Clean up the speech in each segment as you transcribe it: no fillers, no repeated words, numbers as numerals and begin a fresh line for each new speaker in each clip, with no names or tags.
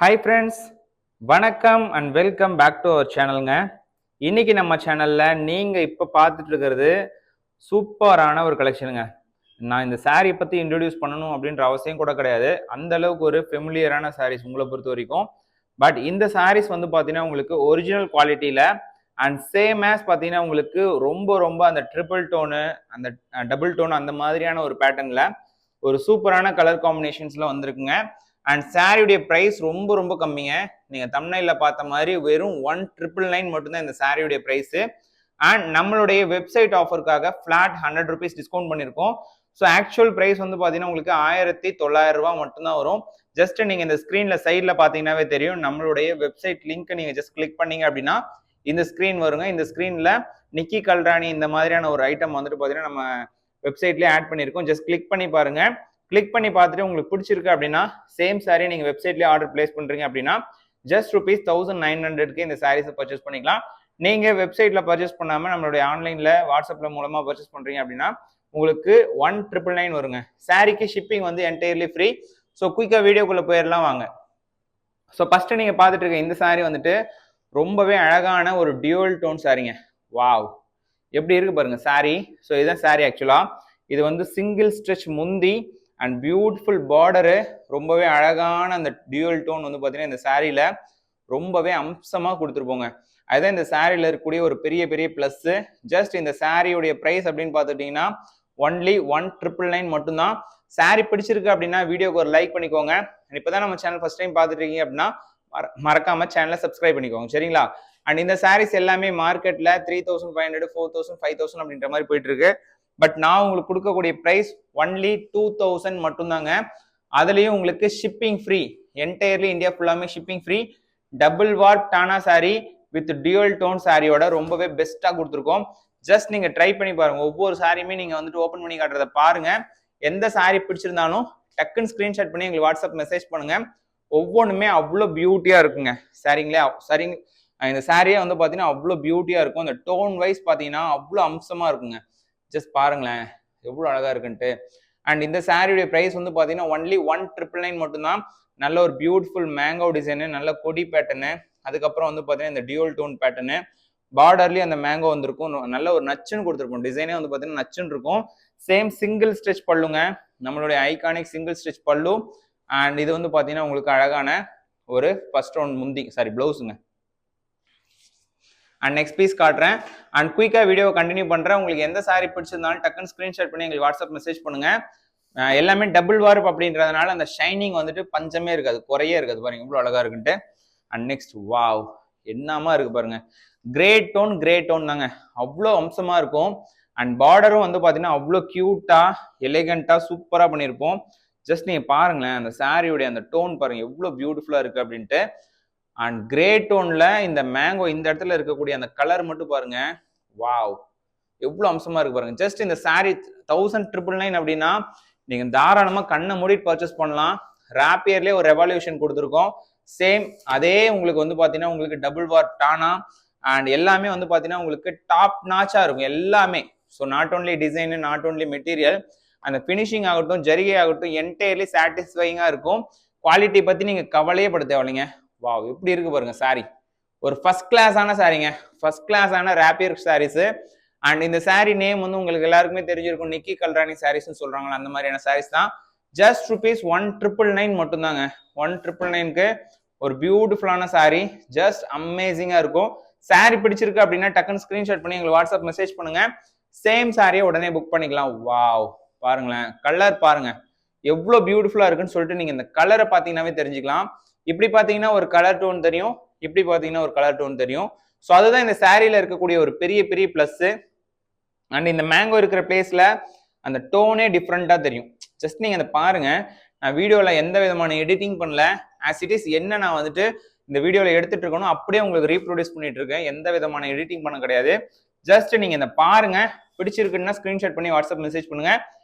Hi friends, வணக்கம் and welcome back to our சேனலுங்க. இன்னைக்கு நம்ம சேனலில் நீங்கள் இப்போ பார்த்துட்டு இருக்கிறது சூப்பரான ஒரு கலெக்ஷனுங்க. நான் இந்த சாரீ பற்றி இன்ட்ரடியூஸ் பண்ணணும் அப்படின்ற அவசியம் கூட கிடையாது. அந்த அளவுக்கு ஒரு ஃபெமிலியரான சாரீஸ் உங்களை பொறுத்த வரைக்கும். பட் இந்த சாரீஸ் வந்து பார்த்தீங்கன்னா உங்களுக்கு ஒரிஜினல் குவாலிட்டியில் அண்ட் சேம் ஆஸ் பார்த்தீங்கன்னா உங்களுக்கு ரொம்ப ரொம்ப அந்த ட்ரிபிள் டோனு, அந்த டபுள் டோன் அந்த மாதிரியான ஒரு பேட்டர்னில் ஒரு சூப்பரான கலர் காம்பினேஷன்ஸில் வந்திருக்குங்க. அண்ட் சாரியுடைய ப்ரைஸ் ரொம்ப ரொம்ப கம்மிங்க. நீங்கள் தம்ப்நெயிலில் பார்த்த மாதிரி வெறும் 1999 மட்டும்தான் இந்த சாரியுடைய ப்ரைஸு. அண்ட் நம்மளுடைய வெப்சைட் ஆஃபருக்காக ஃப்ளாட் 100 rupees டிஸ்கவுண்ட் பண்ணியிருக்கோம். ஸோ ஆக்சுவல் ப்ரைஸ் வந்து பார்த்தீங்கன்னா உங்களுக்கு 1900 ரூபா மட்டும்தான் வரும். ஜஸ்ட் நீங்கள் இந்த ஸ்க்ரீனில் சைடில் பார்த்தீங்கன்னாவே தெரியும். நம்மளுடைய வெப்சைட் லிங்க்கை நீங்கள் ஜஸ்ட் கிளிக் பண்ணீங்க அப்படின்னா இந்த ஸ்க்ரீன் வருங்க. இந்த ஸ்க்ரீனில் நிக்கி கல்ராணி இந்த மாதிரியான ஒரு ஐட்டம் வந்துட்டு பார்த்தீங்கன்னா நம்ம வெப்சைட்லேயே ஆட் பண்ணியிருக்கோம். ஜஸ்ட் கிளிக் பண்ணி பாருங்கள். கிளிக் பண்ணி பார்த்துட்டு உங்களுக்கு பிடிச்சிருக்கு அப்படின்னா சேம் சாரீ நீங்கள் வெப்சைட்லேயே ஆர்டர் பிளேஸ் பண்ணுறீங்க அப்படின்னா ஜஸ்ட் ₹1900க்கு இந்த சாரீஸை பர்ச்சேஸ் பண்ணிக்கலாம். நீங்கள் வெப்சைட்டில் பர்ச்சேஸ் பண்ணாமல் நம்மளுடைய ஆன்லைனில் வாட்ஸ்அப்பில் மூலமாக பர்ச்சேஸ் பண்ணுறீங்க அப்படின்னா உங்களுக்கு 1999 வருங்க. சாரீக்கு ஷிப்பிங் வந்து என்டையர்லி ஃப்ரீ. ஸோ குயிக்காக வீடியோக்குள்ளே போயிடலாம் வாங்க. ஸோ ஃபஸ்ட்டு நீங்கள் பார்த்துட்டு இருக்க இந்த சாரீ வந்துட்டு ரொம்பவே அழகான ஒரு டியூவல் டோன் சாரீங்க. வாவ், எப்படி இருக்கு பாருங்க சாரீ. ஸோ இதுதான் சாரீ. ஆக்சுவலாக இது வந்து சிங்கிள் ஸ்ட்ரெச் முந்தி அண்ட் பியூட்டிஃபுல் பார்டரு, ரொம்பவே அழகான அந்த டியூவல் டோன் வந்து பார்த்தீங்கன்னா இந்த சாரியில் ரொம்பவே அம்சமாக கொடுத்துருப்போங்க. அதுதான் இந்த சாரியில் இருக்கக்கூடிய ஒரு பெரிய பெரிய ப்ளஸ்ஸு. ஜஸ்ட் இந்த சாரியுடைய ப்ரைஸ் அப்படின்னு பார்த்துட்டிங்கன்னா ஒன்லி 1999 மட்டும்தான். சாரி பிடிச்சிருக்கு அப்படின்னா வீடியோக்கு ஒரு லைக் பண்ணிக்கோங்க. இப்போ தான் நம்ம சேனல் ஃபஸ்ட் டைம் பார்த்துட்டு இருக்கீங்க அப்படின்னா மறக்காம சேனலை சப்ஸ்கிரைப் பண்ணிக்கோங்க, சரிங்களா? அண்ட் இந்த சாரீஸ் எல்லாமே மார்க்கெட்டில் 3500, 4000, 5000 அப்படின்ற மாதிரி போயிட்டு இருக்கு. பட் நான் உங்களுக்கு கொடுக்கக்கூடிய ப்ரைஸ் ஒன்லி 2000 மட்டும்தாங்க. அதுலேயும் உங்களுக்கு ஷிப்பிங் ஃப்ரீ. என்டையர்லி இந்தியா ஃபுல்லாமே ஷிப்பிங் ஃப்ரீ. டபுள் வார்ப் டானா சாரீ வித் டியூவல் டோன் சாரியோட ரொம்பவே பெஸ்ட்டாக கொடுத்துருக்கோம். ஜஸ்ட் நீங்கள் ட்ரை பண்ணி பாருங்க. ஒவ்வொரு சாரியுமே நீங்கள் வந்துட்டு ஓப்பன் பண்ணி காட்டுறதை பாருங்க. எந்த சாரீ பிடிச்சிருந்தாலும் டக்குன்னு ஸ்க்ரீன்ஷாட் பண்ணி எங்களுக்கு வாட்ஸ்அப் மெசேஜ் பண்ணுங்க. ஒவ்வொன்றுமே அவ்வளோ பியூட்டியாக இருக்குங்க சாரிங்களே. சரிங்க, இந்த சாரியே வந்து பார்த்தீங்கன்னா அவ்வளோ பியூட்டியாக இருக்கும். அந்த டோன் வைஸ் பார்த்தீங்கன்னா அவ்வளோ அம்சமாக இருக்குங்க. ஜஸ்ட் பாருங்களேன் எவ்வளோ அழகா இருக்குன்ட்டு. அண்ட் இந்த சாரியுடைய ப்ரைஸ் வந்து பார்த்தீங்கன்னா ஒன்லி 1999 மட்டும்தான். நல்ல ஒரு பியூட்டிஃபுல் மேங்கோ டிசைனு, நல்ல கொடி பேட்டர்னு, அதுக்கப்புறம் வந்து பார்த்தீங்கன்னா இந்த டியூவல் டோன் பேட்டர்னு, பார்டர்லேயும் அந்த மேங்கோ வந்திருக்கும். நல்ல ஒரு நச்சுன்னு கொடுத்துருக்கும். டிசைனே வந்து பார்த்தீங்கன்னா நச்சுன்னு இருக்கும். சேம் சிங்கிள் ஸ்டிச் பல்லுங்க, நம்மளுடைய ஐகானிக் சிங்கிள் ஸ்டிச் பல்லு. அண்ட் இது வந்து பார்த்தீங்கன்னா உங்களுக்கு அழகான ஒரு ஃபர்ஸ்ட் ரவுண்ட் முந்தி ப்ளவுஸுங்க. அண்ட் நெக்ஸ்ட் பீஸ் காட்டுறேன். அண்ட் குயிக்காக வீடியோ கண்டினியூ பண்ணுறேன். உங்களுக்கு எந்த சாரீ பிடிச்சிருந்தாலும் டக்குன்னு ஸ்க்ரீன்ஷாட் பண்ணி எங்களுக்கு வாட்ஸ்அப் மெசேஜ் பண்ணுங்க. எல்லாமே டபுள் வார்ப் அப்படின்றதுனால அந்த ஷைனிங் வந்துட்டு பஞ்சமே இருக்காது, குறையே இருக்காது. பாருங்க இவ்வளோ அழகா இருக்குன்ட்டு. அண்ட் நெக்ஸ்ட் வாவ், என்னமா இருக்கு பாருங்க. கிரேட் டோன் தாங்க, அவ்வளோ அம்சமா இருக்கும். அண்ட் பார்டரும் வந்து பார்த்தீங்கன்னா அவ்வளோ கியூட்டா எலிகண்டா சூப்பராக பண்ணியிருப்போம். ஜஸ்ட் நீங்க பாருங்களேன் அந்த சாரியுடைய அந்த டோன் பாருங்க எவ்வளோ பியூட்டிஃபுல்லா இருக்கு அப்படின்ட்டு. அண்ட் கிரே டோன்ல இந்த மேங்கோ இந்த இடத்துல இருக்கக்கூடிய அந்த கலர் மட்டும் பாருங்க. வாவ், எவ்வளவு அம்சமா இருக்கு பாருங்க. ஜஸ்ட் இந்த சாரி 1999 அப்படின்னா நீங்க தாராளமா கண்ணை மூடிட்டு பர்ச்சேஸ் பண்ணலாம். ராப்பியர்லயே ஒரு ரெவல்யூஷன் கொடுத்துருக்கோம். சேம் அதே உங்களுக்கு வந்து பாத்தீங்கன்னா உங்களுக்கு டபுள் வார்ப் டானா அண்ட் எல்லாமே வந்து பாத்தீங்கன்னா உங்களுக்கு டாப் நாச்சா இருக்கும் எல்லாமே. So not only design, not only material, அந்த பினிஷிங் ஆகட்டும், ஜரிகை ஆகட்டும், என்டையர்லி சாட்டிஸ்ஃபைங்கா இருக்கும். குவாலிட்டி பத்தி நீங்க கவலையே பட தேவையில்லைங்க. வாவ், எப்படி இருக்கு பாருங்க சாரி. ஒரு ஃபர்ஸ்ட் கிளாஸான சாரிங்க, ஃபர்ஸ்ட் கிளாஸான ராப்பியர் சாரீஸ். அண்ட் இந்த சாரி நேம் வந்து உங்களுக்கு எல்லாருக்குமே தெரிஞ்சிருக்கும், நிக்கி கல்ராணி சாரீஸ்ன்னு சொல்றாங்களா, அந்த மாதிரியான சாரீஸ் தான். ஜஸ்ட் ₹1999 மட்டும்தாங்க. 1999க்கு ஒரு பியூட்டிஃபுல்லான சாரி, ஜஸ்ட் அமேசிங்கா இருக்கும். சாரி பிடிச்சிருக்கு அப்படின்னா டக்குன்னு ஸ்கிரீன்ஷாட் பண்ணி எங்களுக்கு வாட்ஸ்அப் மெசேஜ் பண்ணுங்க. சேம் சாரியை உடனே புக் பண்ணிக்கலாம். வாவ், பாருங்களேன் கலர் பாருங்க எவ்வளவு பியூட்டிஃபுல்லா இருக்குன்னு சொல்லிட்டு நீங்க இந்த கலரை பார்த்தீங்கன்னாவே தெரிஞ்சுக்கலாம். இப்படி பார்த்தீங்கன்னா ஒரு கலர் டோன் தெரியும், இப்படி பார்த்தீங்கன்னா ஒரு கலர் டோன் தெரியும். ஸோ அதுதான் இந்த சாரியில இருக்கக்கூடிய ஒரு பெரிய பெரிய பிளஸ். அண்ட் இந்த மேங்கோ இருக்கிற பிளேஸ்ல அந்த டோனே டிஃப்ரெண்டா தெரியும். ஜஸ்ட் நீங்க அதை பாருங்க. நான் வீடியோல எந்த விதமான எடிட்டிங் பண்ணல, ஆஸ் இட் இஸ் என்ன நான் வந்துட்டு இந்த வீடியோல எடுத்துட்டு இருக்கணும் அப்படியே உங்களுக்கு ரீப்ரொடியூஸ் பண்ணிட்டு இருக்கேன். எந்த விதமான எடிட்டிங் பண்ண கிடையாது. ஜஸ்ட் நீங்க இந்த பாருங்க, பிடிச்சிருக்குன்னா ஸ்கிரீன்ஷாட் பண்ணி வாட்ஸ்அப் மெசேஜ் பண்ணுங்க.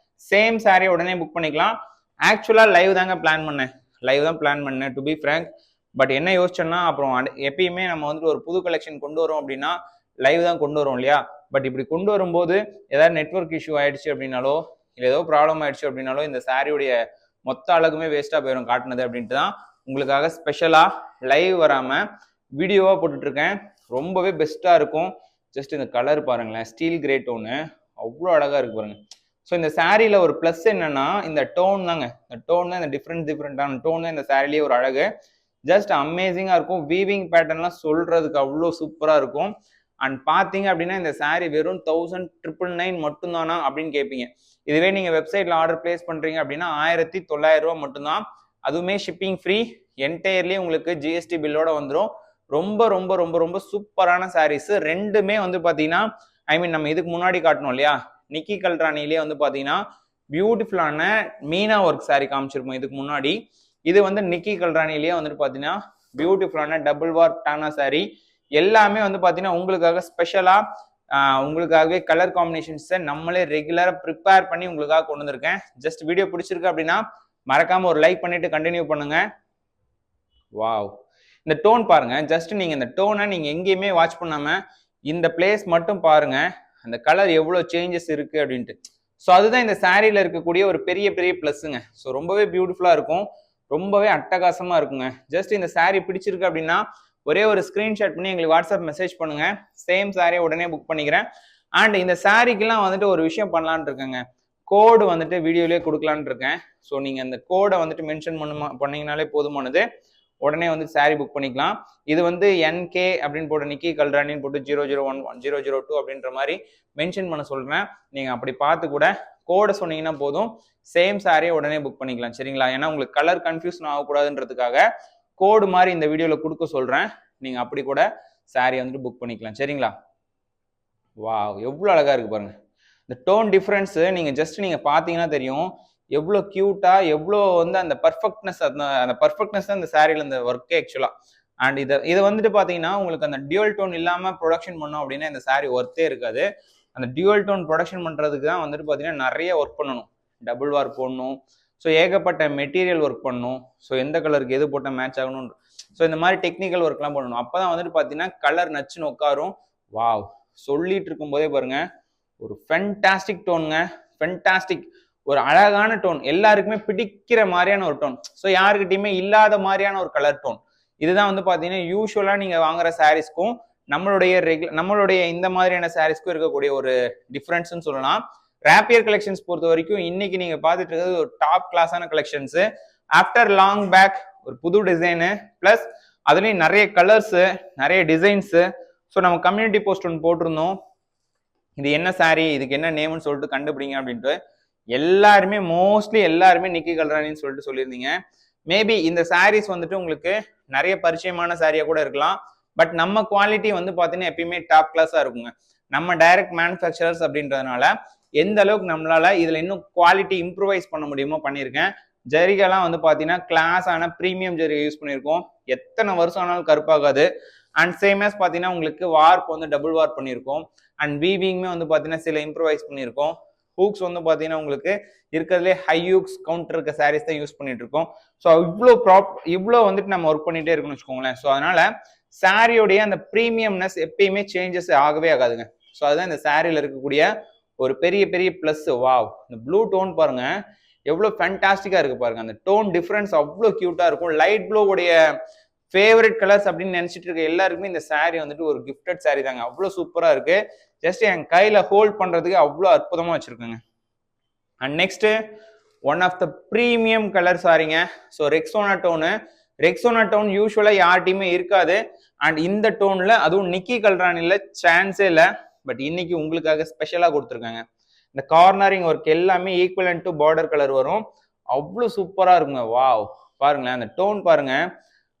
சேம் சாரியை உடனே புக் பண்ணிக்கலாம். ஆக்சுவலா லைவ் தாங்க பிளான் பண்ணேன், லைவ் தான் பிளான் பண்ணேன் டு பி ஃப்ராங்க். பட் என்ன யோசிச்சோன்னா அப்புறம் எப்பயுமே நம்ம வந்துட்டு ஒரு புது கலெக்ஷன் கொண்டு வரோம் அப்படின்னா லைவ் தான் கொண்டு வரோம் இல்லையா? பட் இப்படி கொண்டு வரும்போது ஏதாவது நெட்வொர்க் இஷ்யூ ஆயிடுச்சு அப்படின்னாலோ இல்லை ஏதோ ப்ராப்ளம் ஆயிடுச்சு அப்படின்னாலோ இந்த சாரியுடைய மொத்த அழகுமே வேஸ்டா போயிடும் காட்டினது அப்படின்ட்டு தான் உங்களுக்காக ஸ்பெஷலா லைவ் வராம வீடியோவா போட்டுட்டு இருக்கேன். ரொம்பவே பெஸ்டா இருக்கும். ஜஸ்ட் இந்த கலர் பாருங்களேன், ஸ்டீல் கிரே டோனு அவ்வளோ அழகா இருக்கு பாருங்க. ஸோ இந்த சாரியில ஒரு ப்ளஸ் என்னன்னா இந்த டோன் தாங்க. இந்த டோன் தான், இந்த டிஃப்ரெண்டான டோன் தான் இந்த சாரிலேயே ஒரு அழகு. ஜஸ்ட் அமேசிங்கா இருக்கும். வீவிங் பேட்டர்ன்லாம் சொல்றதுக்கு அவ்வளோ சூப்பரா இருக்கும். அண்ட் பாத்தீங்க அப்படின்னா இந்த சாரி வெறும் 1999 மட்டும் தானா அப்படின்னு கேட்பீங்க. இதுவே நீங்க வெப்சைட்ல ஆர்டர் பிளேஸ் பண்றீங்க அப்படின்னா 1900 ரூபாய் மட்டும்தான். அதுவுமே ஷிப்பிங் ஃப்ரீ. என்டையர்லி உங்களுக்கு ஜிஎஸ்டி பில்லோட வந்துடும். ரொம்ப ரொம்ப ரொம்ப ரொம்ப சூப்பரான சாரீஸ். ரெண்டுமே வந்து பாத்தீங்கன்னா நம்ம இதுக்கு முன்னாடி காட்டணும் இல்லையா, நிக்கி கல்ரானிலே வந்து பாத்தீங்கன்னா பியூட்டிஃபுல்லான மீனா ஒர்க் சாரி காமிச்சிருப்போம் இதுக்கு முன்னாடி. இது வந்து நிக்கி கல்ரானிலேயே வந்துட்டு பாத்தீங்கன்னா பியூட்டிஃபுல்லான டபுள் வார்ப் டானா சாரி. எல்லாமே வந்து பாத்தீங்கன்னா உங்களுக்காக ஸ்பெஷலா உங்களுக்காகவே கலர் காம்பினேஷன்ஸை நம்மளே ரெகுலரா ப்ரிப்பேர் பண்ணி உங்களுக்காக கொண்டு வந்திருக்கேன். ஜஸ்ட் வீடியோ பிடிச்சிருக்கு அப்படின்னா மறக்காம ஒரு லைக் பண்ணிட்டு கண்டினியூ பண்ணுங்க. வாவ், இந்த டோன் பாருங்க. ஜஸ்ட் நீங்க இந்த டோனை நீங்க எங்கேயுமே வாட்ச் பண்ணாம இந்த பிளேஸ் மட்டும் பாருங்க, அந்த கலர் எவ்வளவு சேஞ்சஸ் இருக்கு அப்படின்ட்டு. ஸோ அதுதான் இந்த சாரியில இருக்கக்கூடிய ஒரு பெரிய பெரிய பிளஸ்ங்க. ஸோ ரொம்பவே பியூட்டிஃபுல்லா இருக்கும், ரொம்பவே அட்டகாசமா இருக்குங்க. ஜஸ்ட் இந்த சாரி பிடிச்சிருக்கு அப்படின்னா ஒரே ஒரு ஸ்கிரீன்ஷாட் பண்ணி எங்களுக்கு வாட்ஸ்அப் மெசேஜ் பண்ணுங்க. சேம் சாரியை உடனே புக் பண்ணிக்கிறேன். அண்ட் இந்த சாரிக்கெல்லாம் வந்துட்டு ஒரு விஷயம் பண்ணலான் இருக்கேங்க. கோடு வந்துட்டு வீடியோலயே கொடுக்கலான் இருக்கேன். ஸோ நீங்க அந்த கோடை வந்துட்டு மென்ஷன் பண்ணீங்கனாலே போதுமானது. உடனே வந்து சாரி புக் பண்ணிக்கலாம். இது வந்து NK அப்படின்னு போட்டு நிக்கி கல்ரானின்னு போட்டு 0011 002 அப்படின்ற மாதிரி மென்ஷன் பண்ண சொல்றேன். நீங்க அப்படி பார்த்து கூட கோடை சொன்னீங்கன்னா போதும், சேம் சாரியை உடனே புக் பண்ணிக்கலாம். சரிங்களா? ஏன்னா உங்களுக்கு கலர் கன்ஃபியூஷன் ஆகக்கூடாதுன்றதுக்காக கோடு மாதிரி இந்த வீடியோல கொடுக்க சொல்றேன். நீங்க அப்படி கூட சாரி வந்துட்டு புக் பண்ணிக்கலாம். சரிங்களா? வாவ், எவ்வளவு அழகா இருக்கு பாருங்க. இந்த டோன் டிஃபரன்ஸ் நீங்க பாத்தீங்கன்னா தெரியும் எவ்வளோ கியூட்டா, எவ்வளோ வந்து அந்த பர்ஃபெக்ட்னஸ், அந்த பர்ஃபெக்ட்னஸ் தான் இந்த சாரியில இந்த ஒர்க்கே ஆக்சுவலா. அண்ட் இதை வந்துட்டு பாத்தீங்கன்னா உங்களுக்கு அந்த டியூவல் டோன் இல்லாம ப்ரொடக்ஷன் பண்ணோம் அப்படின்னா இந்த சாரி ஒர்த்தே இருக்காது. அந்த டியூவல் டோன் ப்ரொடக்ஷன் பண்றதுக்கு தான் வந்துட்டு பாத்தீங்கன்னா நிறைய ஒர்க் பண்ணணும். டபுள் வார் போடணும், ஸோ ஏகப்பட்ட மெட்டீரியல் ஒர்க் பண்ணணும். ஸோ எந்த கலருக்கு எது போட்டால் மேட்ச் ஆகணும், ஸோ இந்த மாதிரி டெக்னிக்கல் ஒர்க்லாம் பண்ணணும். அப்பதான் வந்துட்டு பாத்தீங்கன்னா கலர் நச்சுன்னு உட்காரும். வாவ், சொல்லிட்டு இருக்கும் போதே பாருங்க ஒரு ஃபென்டாஸ்டிக் டோனுங்க. ஃபென்டாஸ்டிக், ஒரு அழகான டோன், எல்லாருக்குமே பிடிக்கிற மாதிரியான ஒரு டோன். ஸோ யாருக்கிட்டையுமே இல்லாத மாதிரியான ஒரு கலர் டோன். இதுதான் வந்து பாத்தீங்கன்னா யூஸ்வலா நீங்க வாங்குற சாரீஸ்க்கும் நம்மளுடைய இந்த மாதிரியான சாரீஸ்க்கும் இருக்கக்கூடிய ஒரு டிஃபரன்ஸ்னு சொல்லலாம். ராப்பியர் கலெக்ஷன்ஸ் பொறுத்த வரைக்கும் இன்னைக்கு நீங்க பார்த்துட்டு இருக்கிறது ஒரு டாப் கிளாஸான கலெக்ஷன்ஸ். ஆஃப்டர் லாங் பேக் ஒரு புது டிசைனு, பிளஸ் அதுலயும் நிறைய கலர்ஸ், நிறைய டிசைன்ஸ். ஸோ நம்ம கம்யூனிட்டி போஸ்ட் ஒன்று போட்டிருந்தோம், இது என்ன சாரி, இதுக்கு என்ன நேம்னு சொல்லிட்டு கண்டுபிடிங்க அப்படின்ட்டு. மோஸ்ட்லி எல்லாருமே நிக்கி கல்ரானின்னு சொல்லிட்டு சொல்லியிருந்தீங்க. மேபி இந்த சாரீஸ் வந்துட்டு உங்களுக்கு நிறைய பரிச்சயமான சாரியா கூட இருக்கலாம். பட் நம்ம குவாலிட்டி வந்து பாத்தீங்கன்னா எப்பயுமே டாப் கிளாஸா இருக்குங்க. நம்ம டைரக்ட் மேனுஃபேக்சரர்ஸ் அப்படின்றதுனால எந்த அளவுக்கு நம்மளால இதுல இன்னும் குவாலிட்டி இம்ப்ரூவைஸ் பண்ண முடியுமோ பண்ணியிருக்கேன். ஜரிகெல்லாம் வந்து பாத்தீங்கன்னா கிளாஸான ப்ரீமியம் ஜரிகை யூஸ் பண்ணியிருக்கோம். எத்தனை வருஷம் ஆனாலும் கருப்பாகாது. அண்ட் சேமஸ் பாத்தீங்கன்னா உங்களுக்கு வார்ப் வந்து டபுள் வார்ப் பண்ணியிருக்கோம். அண்ட் வீவிங்குமே வந்து பாத்தீங்கன்னா சில இம்ப்ரூவைஸ் பண்ணியிருக்கோம். ஹூக்ஸ் வந்து பாத்தீங்கன்னா உங்களுக்கு இருக்கிறதுலே ஹை ஹூக்ஸ் கவுண்டர் இருக்க சாரீஸ் தான் யூஸ் பண்ணிட்டு இருக்கோம். ஸோ இவ்வளோ வந்துட்டு நம்ம ஒர்க் பண்ணிட்டே இருக்கணும்னு வச்சுக்கோங்களேன். ஸோ அதனால சாரியோடைய அந்த ப்ரீமியம்னஸ் எப்பயுமே சேஞ்சஸ் ஆகவே ஆகாதுங்க. ஸோ அதுதான் இந்த சாரியில இருக்கக்கூடிய ஒரு பெரிய பெரிய பிளஸ். வாவ், இந்த ப்ளூ டோன் பாருங்க எவ்வளோ ஃபேண்டாஸ்டிக்கா இருக்கு பாருங்க. அந்த டோன் டிஃபரன்ஸ் அவ்வளோ கியூட்டா இருக்கும். லைட் ப்ளூ உடைய ஃபேவரட் கலர்ஸ் அப்படின்னு நினைச்சிட்டு இருக்க எல்லாருக்குமே இந்த சாரி வந்துட்டு ஒரு கிஃப்டட் சாரி தாங்க. அவ்வளோ சூப்பரா இருக்கு. ஜஸ்ட் என் கையில ஹோல்ட் பண்றதுக்கு அவ்வளோ அற்புதமா வச்சிருக்கேங்க. And next one of the premium colour சாரிங்க. ஸோ ரெக்ஸோனா டோன் யூஸ்வலா யார்ட்டையுமே இருக்காது. அண்ட் இந்த டோன்ல அதுவும் நிக்கி கல்ரானில சான்ஸே இல்லை. பட் இன்னைக்கு உங்களுக்காக ஸ்பெஷலா கொடுத்துருக்காங்க. இந்த கார்னரிங் ஒர்க் எல்லாமே ஈக்குவலன்ட் டு பார்டர் கலர் வரும். அவ்வளோ சூப்பரா இருக்குங்க. வாவ், பாருங்களேன் அந்த டோன் பாருங்க,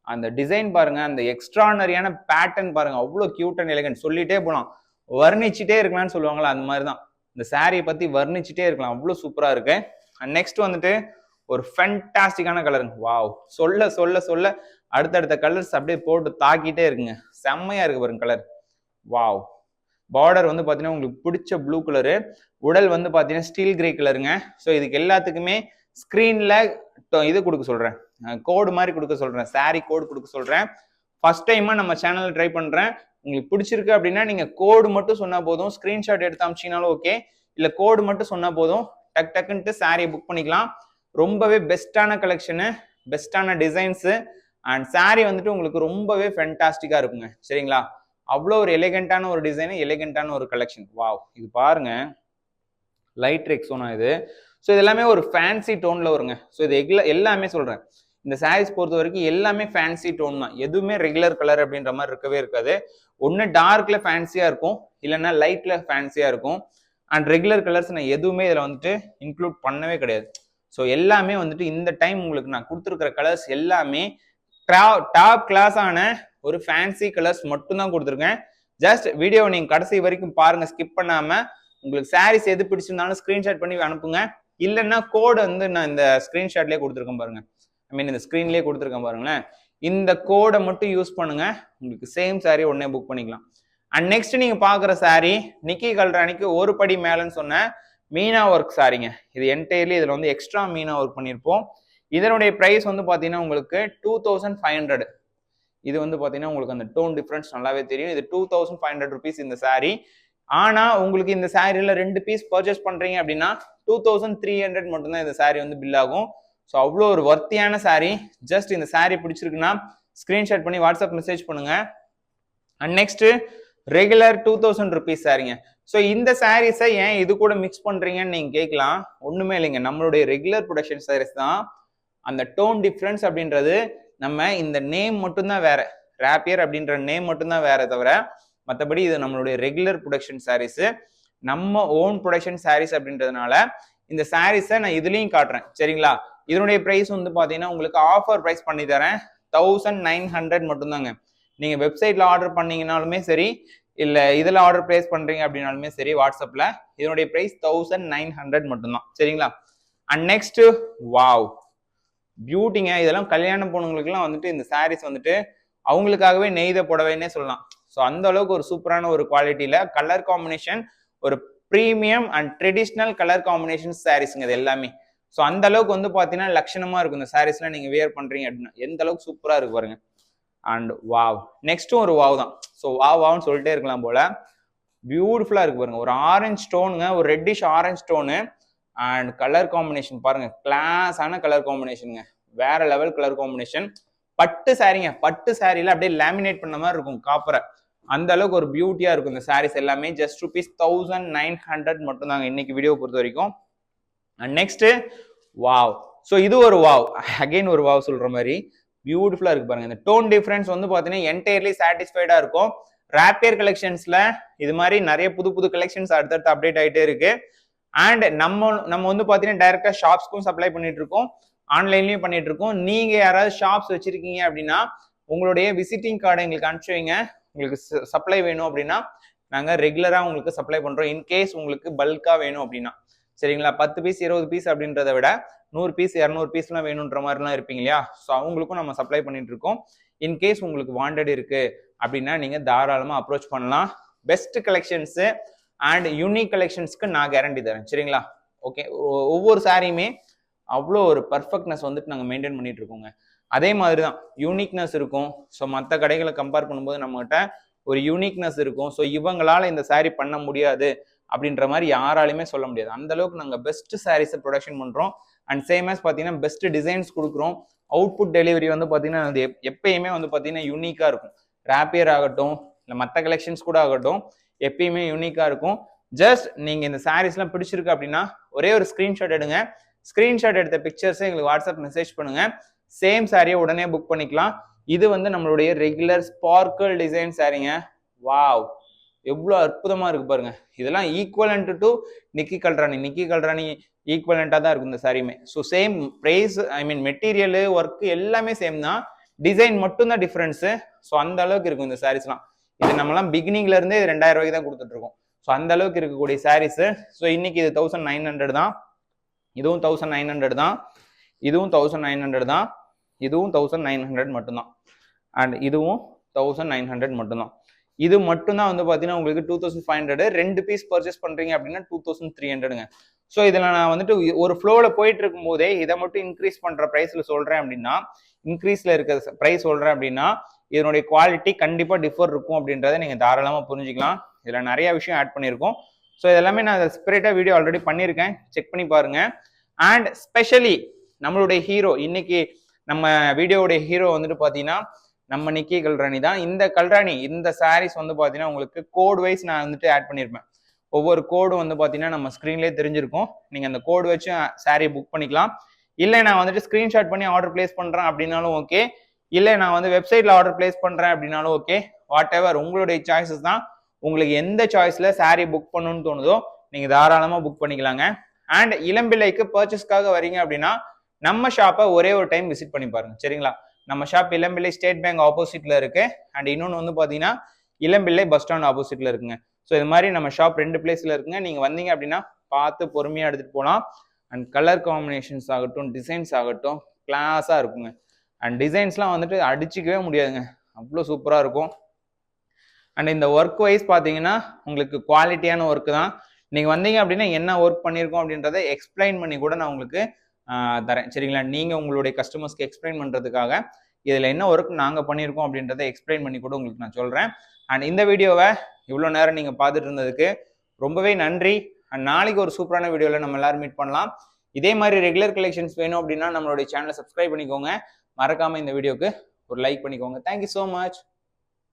அந்த டிசைன் பாருங்க, அந்த எக்ஸ்ட்ரானரியான பேட்டர்ன் பாருங்க, அவ்வளோ கியூட் அண்ட் எலிகன்ட். சொல்லிட்டே போலாம், வர்ணிச்சுட்டே இருக்கலாம்னு சொல்லுவாங்களா அந்த மாதிரி தான். இந்த சாரியை பத்தி வர்ணிச்சுட்டே இருக்கலாம், அவ்வளோ சூப்பரா இருக்கு. அண்ட் நெக்ஸ்ட் வந்துட்டு ஒரு ஃபென்டாஸ்டிக்கான கலருங்க. வாவ், சொல்ல சொல்ல சொல்ல அடுத்தடுத்த கலர்ஸ் அப்படியே போட்டு தாக்கிட்டே இருக்குங்க. செம்மையா இருக்கு பாருங்க கலர். வாவ், பார்டர் வந்து பாத்தீங்கன்னா உங்களுக்கு பிடிச்ச ப்ளூ கலரு, உடல் வந்து பாத்தீங்கன்னா ஸ்டீல் கிரே கலருங்க. ஸோ இதுக்கு எல்லாத்துக்குமே ஸ்கிரீன்ல இது கொடுக்க சொல்றேன், கோடு மாதிரி கொடுக்க சொல்றேன், சாரி கோடு கொடுக்க சொல்றேன். ஃபர்ஸ்ட் டைமா நம்ம சேனல்ல ட்ரை பண்றேன். உங்களுக்கு பிடிச்சிருக்கு அப்படின்னா நீங்க கோடு மட்டும் சொன்னா போதும், ஸ்கிரீன்ஷாட் எடுத்து அமிச்சிங்கனாலும் ஓகே, இல்ல கோடு மட்டும் சொன்னா போதும், டக்குன்ட்டு சாரியை புக் பண்ணிக்கலாம். ரொம்பவே பெஸ்டான கலெக்ஷனு, பெஸ்ட்டான டிசைன்ஸு அண்ட் saree வந்துட்டு உங்களுக்கு ரொம்பவே ஃபென்டாஸ்டிக்காக இருக்குங்க. சரிங்களா? அவ்வளோ ஒரு எலிகென்ட்டான ஒரு டிசைனு, எலிகென்ட்டான ஒரு கலெக்ஷன். வாவ்! இது பாருங்க, லைட் ரெக்ஸோனா இது. ஸோ இது எல்லாமே ஒரு ஃபேன்சி டோன்ல வருங்க. ஸோ இது எல்லாமே சொல்றேன். இந்த சாரீஸ் பொறுத்த வரைக்கும் எல்லாமே ஃபேன்சி டோன் தான். எதுவுமே ரெகுலர் கலர் அப்படின்ற மாதிரி இருக்கவே இருக்காது. ஒன்று டார்க்ல ஃபேன்சியா இருக்கும், இல்லைன்னா லைட்ல ஃபேன்சியா இருக்கும். அண்ட் ரெகுலர் கலர்ஸ் நான் எதுவுமே இதில் வந்துட்டு இன்க்ளூட் பண்ணவே கிடையாது. ஸோ எல்லாமே வந்துட்டு இந்த டைம் உங்களுக்கு நான் கொடுத்துருக்கிற கலர்ஸ் எல்லாமே டாப் கிளாஸான ஒரு ஃபேன்சி கலர்ஸ் மட்டும்தான் கொடுத்துருக்கேன். ஜஸ்ட் வீடியோ நீங்க கடைசி வரைக்கும் பாருங்க, ஸ்கிப் பண்ணாம. உங்களுக்கு சாரீஸ் எது பிடிச்சிருந்தாலும் ஸ்கிரீன்ஷாட் பண்ணி அனுப்புங்க. இல்லைன்னா கோடு வந்து நான் இந்த ஸ்கிரீன்ஷாட்லேயே கொடுத்துருக்கேன் பாருங்க, ஐ மீன் இந்த ஸ்க்ரீன்லேயே கொடுத்துருக்கேன் பாருங்களேன். இந்த கோடை மட்டும் யூஸ் பண்ணுங்க, உங்களுக்கு சேம் சாரீ உடனே புக் பண்ணிக்கலாம். அண்ட் நெக்ஸ்ட் நீங்க பாக்குற சாரீ நிக்கி கல்ராணிக்கு ஒரு படி மேலன்னு சொன்ன மீனா ஒர்க் சாரீங்க. இது என்டையர்லி இதுல வந்து எக்ஸ்ட்ரா மீனா ஒர்க் பண்ணியிருப்போம். இதனுடைய பிரைஸ் வந்து பாத்தீங்கன்னா உங்களுக்கு 2500. இது வந்து பாத்தீங்கன்னா உங்களுக்கு அந்த டோன் டிஃபரன்ஸ் நல்லாவே தெரியும். இது 2500 rupees இந்த சாரீ. ஆனா உங்களுக்கு இந்த சாரீல 2 பீஸ் பர்ச்சேஸ் பண்றீங்க அப்படின்னா 2300 மட்டும்தான் இந்த சாரீ வந்து பில் ஆகும். ஸோ அவ்வளோ ஒரு வர்த்தியான சாரீ. ஜஸ்ட் இந்த சாரீ பிடிச்சிருக்குன்னா ஸ்கிரீன்ஷாட் பண்ணி வாட்ஸ்அப் மெசேஜ் பண்ணுங்க. அண்ட் நெக்ஸ்ட் ரெகுலர் 2000 rupees சாரீங்க. ஸோ இந்த சாரீஸை ஏன் இது கூட மிக்ஸ் பண்றீங்கன்னு நீங்க கேட்கலாம். ஒண்ணுமே இல்லைங்க, நம்மளுடைய ரெகுலர் ப்ரொடக்ஷன் சாரீஸ் தான். அந்த டோன் டிஃபரன்ஸ் அப்படின்றது நம்ம இந்த நேம் மட்டும்தான் வேற, ராப்பியர் அப்படின்ற நேம் மட்டும்தான் வேற தவிர மற்றபடி இது நம்மளுடைய ரெகுலர் ப்ரொடக்ஷன் சாரீஸ், நம்ம ஓன் ப்ரொடக்ஷன் சாரீஸ் அப்படின்றதுனால இந்த சாரீஸை நான் இதுலயும் காட்டுறேன். சரிங்களா? இதனுடைய பிரைஸ் வந்து பாத்தீங்கன்னா உங்களுக்கு ஆஃபர் பிரைஸ் பண்ணி தரேன், 1900 மட்டும்தாங்க. நீங்க வெப்சைட்ல ஆர்டர் பண்ணீங்கனாலுமே சரி, இல்ல இதுல ஆர்டர் பிளேஸ் பண்றீங்க அப்படின்னாலுமே சரி வாட்ஸ்அப்ல, இதனுடைய பிரைஸ் 1900 மட்டும்தான். சரிங்களா? அண்ட் நெக்ஸ்ட், வாவ் பியூட்டிங்க. இதெல்லாம் கல்யாணம் பொண்ணுங்களுக்குலாம் வந்துட்டு இந்த சாரீஸ் வந்துட்டு அவங்களுக்காகவே நெய்த புடவைன்னே சொல்லலாம். ஸோ அந்த அளவுக்கு ஒரு சூப்பரான ஒரு குவாலிட்டியில கலர் காம்பினேஷன், ஒரு premium and traditional colour combination சாரீஸ்ங்க இது எல்லாமே. ஸோ அந்த அளவுக்கு வந்து பாத்தீங்கன்னா லட்சணமா இருக்கும் இந்த சாரீஸ்லாம் நீங்க வியர் பண்றீங்க அப்படின்னா. எந்த அளவுக்கு சூப்பரா இருக்கு பாருங்க. அண்ட் வாவ், நெக்ஸ்டும் ஒரு வாவ் தான். ஸோ வாவ்னு சொல்லிட்டே இருக்கலாம் போல. பியூட்டிஃபுல்லா இருக்கு பாருங்க. ஒரு ஆரஞ்சு ஸ்டோனுங்க, ஒரு reddish orange stone. And colour combination பாருங்க, கிளாஸான கலர் காம்பினேஷனுங்க, வேற லெவல் கலர் காம்பினேஷன். பட்டு சாரீங்க, பட்டு சாரியில அப்படியே லேமினேட் பண்ண மாதிரி இருக்கும் காப்பரை. அந்த அளவுக்கு ஒரு பியூட்டியா இருக்கும் இந்த சாரீஸ் எல்லாமே. ஜஸ்ட் ₹1900 மட்டும் தாங்க இன்னைக்கு வீடியோ பொறுத்த வரைக்கும். And next, wow. ஸோ இது ஒரு வாவ், அகைன் ஒரு வாவ் சொல்ற மாதிரி பியூட்டிஃபுல்லா இருக்கு பாருங்க. இந்த டோன் டிஃபரன்ஸ் வந்து பாத்தீங்கன்னா என்டையர்லி சாட்டிஸ்ஃபைடா இருக்கும். ராப்பியர் கலெக்ஷன்ஸ்ல இது மாதிரி நிறைய புது புது கலெக்ஷன்ஸ் அடுத்தடுத்து அப்டேட் ஆகிட்டே இருக்கு. அண்ட் நம்ம வந்து பாத்தீங்கன்னா டைரக்டா ஷாப்ஸ்க்கும் சப்ளை பண்ணிட்டு இருக்கோம், ஆன்லைன்லயும் பண்ணிட்டு இருக்கோம். நீங்க யாராவது ஷாப்ஸ் வச்சிருக்கீங்க அப்படின்னா உங்களுடைய விசிட்டிங் கார்டை எங்களுக்கு அனுப்பிச்சு வைங்க. உங்களுக்கு சப்ளை வேணும் அப்படின்னா நாங்க ரெகுலரா உங்களுக்கு சப்ளை பண்றோம். இன்கேஸ் உங்களுக்கு பல்கா வேணும் அப்படின்னா. சரிங்களா? 10 பீஸ் 20 பீஸ் அப்படின்றத விட 100 பீஸ் 200 பீஸ்லாம் வேணுன்ற மாதிரிலாம் இருப்பீங்க இல்லையா? ஸோ அவங்களுக்கும் நம்ம சப்ளை பண்ணிட்டு இருக்கோம். இன்கேஸ் உங்களுக்கு வாண்டட் இருக்கு அப்படின்னா நீங்க தாராளமா அப்ரோச் பண்ணலாம். பெஸ்ட் கலெக்ஷன்ஸ் அண்ட் யூனிக் கலெக்ஷன்ஸ்க்கு நான் கேரண்டி தரேன். சரிங்களா? ஓகே, ஒவ்வொரு சாரியுமே அவ்வளோ ஒரு பர்ஃபெக்ட்னஸ் வந்துட்டு நாங்கள் மெயின்டைன் பண்ணிட்டு இருக்கோங்க. அதே மாதிரி தான் யூனிக்னஸ் இருக்கும். ஸோ மற்ற கடைகளை கம்பேர் பண்ணும்போது நம்மகிட்ட ஒரு யூனிக்னஸ் இருக்கும். ஸோ இவங்களால இந்த சாரீ பண்ண முடியாது அப்படின்ற மாதிரி யாராலையுமே சொல்ல முடியாது. அந்த அளவுக்கு நாங்கள் பெஸ்ட் சாரீஸை ப்ரொடக்ஷன் பண்றோம். அண்ட் சேம் ஆஸ் பார்த்தீங்கன்னா பெஸ்ட் டிசைன்ஸ் கொடுக்குறோம். அவுட்புட் டெலிவரி வந்து பார்த்தீங்கன்னா அது எப்பயுமே வந்து பார்த்தீங்கன்னா யூனிக்காக இருக்கும். ராப்பியர் ஆகட்டும், இல்லை மற்ற கலெக்ஷன்ஸ் கூட ஆகட்டும், எப்பயுமே யூனிக்காக இருக்கும். ஜஸ்ட் நீங்கள் இந்த சாரீஸ்லாம் பிடிச்சிருக்கு அப்படின்னா ஒரே ஒரு ஸ்க்ரீன்ஷாட் எடுங்க. ஸ்க்ரீன்ஷாட் எடுத்த பிக்சர்ஸை எங்களுக்கு வாட்ஸ்அப் மெசேஜ் பண்ணுங்க. சேம் சாரியை உடனே புக் பண்ணிக்கலாம். இது வந்து நம்மளுடைய ரெகுலர் ஸ்பார்க்கிள் டிசைன் சாரீங்க. வாவ், எவ்வளோ அற்புதமா இருக்கு பாருங்க. இதெல்லாம் ஈக்குவலண்ட் டு நிக்கி கல்ராணி ஈக்குவலண்டா தான் இருக்கும் இந்த சாரியுமே. ஸோ சேம் பிரைஸ், ஐ மீன் மெட்டீரியல் ஒர்க் எல்லாமே சேம் தான், டிசைன் மட்டும்தான் டிஃபரன்ஸு. ஸோ அந்த அளவுக்கு இருக்கும் இந்த சாரீஸ்லாம். இது நம்மலாம் பிகினிங்ல இருந்தே 2000 ரூபாய்க்கு தான் கொடுத்துட்டு இருக்கோம். ஸோ அந்த அளவுக்கு இருக்கக்கூடிய சாரீஸ். ஸோ இன்னைக்கு இது 1900 தான், இதுவும் 1900 தான், இதுவும் 1900 தான், இதுவும் 1900 மட்டும்தான். அண்ட் இதுவும் 1900 மட்டும்தான். இது மட்டும்தான் வந்து பாத்தீங்கன்னா உங்களுக்கு 2500. 2 பீஸ் பர்ச்சேஸ் பண்றீங்க அப்படின்னா 2300ங்க. ஸோ இதுல நான் வந்துட்டு ஒரு ஃப்ளோல போயிட்டு இருக்கும் போதே இதை மட்டும் இன்க்ரீஸ் பண்ற பிரைஸ்ல சொல்றேன் அப்படின்னா, இன்க்ரீஸ்ல இருக்க பிரைஸ் சொல்றேன் அப்படின்னா இதனுடைய குவாலிட்டி கண்டிப்பா டிஃபர் இருக்கும் அப்படின்றத நீங்க தாராளமா புரிஞ்சுக்கலாம். இதுல நிறைய விஷயம் ஆட் பண்ணியிருக்கோம். ஸோ இதெல்லாமே நான் செப்பரேட்டா வீடியோ ஆல்ரெடி பண்ணியிருக்கேன், செக் பண்ணி பாருங்க. அண்ட் ஸ்பெஷலி நம்மளுடைய ஹீரோ இன்னைக்கு நம்ம வீடியோடைய ஹீரோ வந்துட்டு பார்த்தீங்கன்னா நம்ம நிக்கி கல்ராணி தான். இந்த சாரீஸ் வந்து பார்த்தீங்கன்னா உங்களுக்கு கோட் வைஸ் நான் வந்துட்டு ஆட் பண்ணியிருப்பேன். ஒவ்வொரு கோடும் வந்து பார்த்தீங்கன்னா நம்ம ஸ்க்ரீன்லேயே தெரிஞ்சிருக்கும். நீங்கள் அந்த கோடு வச்சு சாரீ புக் பண்ணிக்கலாம். இல்லை நான் வந்துட்டு ஸ்க்ரீன்ஷாட் பண்ணி ஆர்டர் பிளேஸ் பண்ணுறேன் அப்படின்னாலும் ஓகே. இல்லை நான் வந்து வெப்சைட்டில் ஆர்டர் பிளேஸ் பண்ணுறேன் அப்படின்னாலும் ஓகே. வாட் எவர் உங்களுடைய சாய்ஸஸ் தான். உங்களுக்கு எந்த சாய்ஸில் சாரீ புக் பண்ணணும்னு தோணுதோ நீங்கள் தாராளமாக புக் பண்ணிக்கலாங்க. அண்ட் இளம்பிள்ளைக்கு பர்ச்சேஸ்க்காக வரீங்க அப்படின்னா நம்ம ஷாப்பை ஒரே ஒரு டைம் விசிட் பண்ணி பாருங்க, சரிங்களா? நம்ம ஷாப் இளம்பிள்ளை ஸ்டேட் பேங்க் ஆப்போசிட்ல இருக்கு. அண்ட் இன்னொன்று வந்து பார்த்தீங்கன்னா இளம்பிள்ளை பஸ் ஸ்டாண்ட் ஆப்போசிட்ல இருக்குங்க. ஸோ இது மாதிரி நம்ம ஷாப் 2 பிளேஸ்ல இருக்குங்க. நீங்க வந்தீங்க அப்படின்னா பார்த்து பொறுமையா எடுத்துட்டு போகலாம். அண்ட் கலர் காம்பினேஷன்ஸ் ஆகட்டும், டிசைன்ஸ் ஆகட்டும் கிளாஸா இருக்குங்க. அண்ட் டிசைன்ஸ்லாம் வந்துட்டு அடிச்சுக்கவே முடியாதுங்க, அவ்வளோ சூப்பரா இருக்கும். அண்ட் இந்த ஒர்க் வைஸ் பார்த்தீங்கன்னா உங்களுக்கு குவாலிட்டியான ஒர்க் தான். நீங்க வந்தீங்க அப்படின்னா என்ன ஒர்க் பண்ணியிருக்கோம் அப்படின்றத எக்ஸ்பிளைன் பண்ணி கூட நான் உங்களுக்கு தரேன், சரிங்களா? நீங்க உங்களுடைய கஸ்டமர்ஸ்க்கு எக்ஸ்பிளைன் பண்றதுக்காக இதுல என்ன ஒர்க் நாங்க பண்ணியிருக்கோம் அப்படின்றத எக்ஸ்பிளைன் பண்ணி கூட உங்களுக்கு நான் சொல்றேன். அண்ட் இந்த வீடியோவை இவ்வளோ நேரம் நீங்க பார்த்துட்டு இருந்ததுக்கு ரொம்பவே நன்றி. அண்ட் நாளைக்கு ஒரு சூப்பரான வீடியோவில் நம்ம எல்லாரும் மீட் பண்ணலாம். இதே மாதிரி ரெகுலர் கலெக்ஷன்ஸ் வேணும் அப்படின்னா நம்மளுடைய சேனலை சப்ஸ்கிரைப் பண்ணிக்கோங்க. மறக்காம இந்த வீடியோக்கு ஒரு லைக் பண்ணிக்கோங்க. Thank you so much.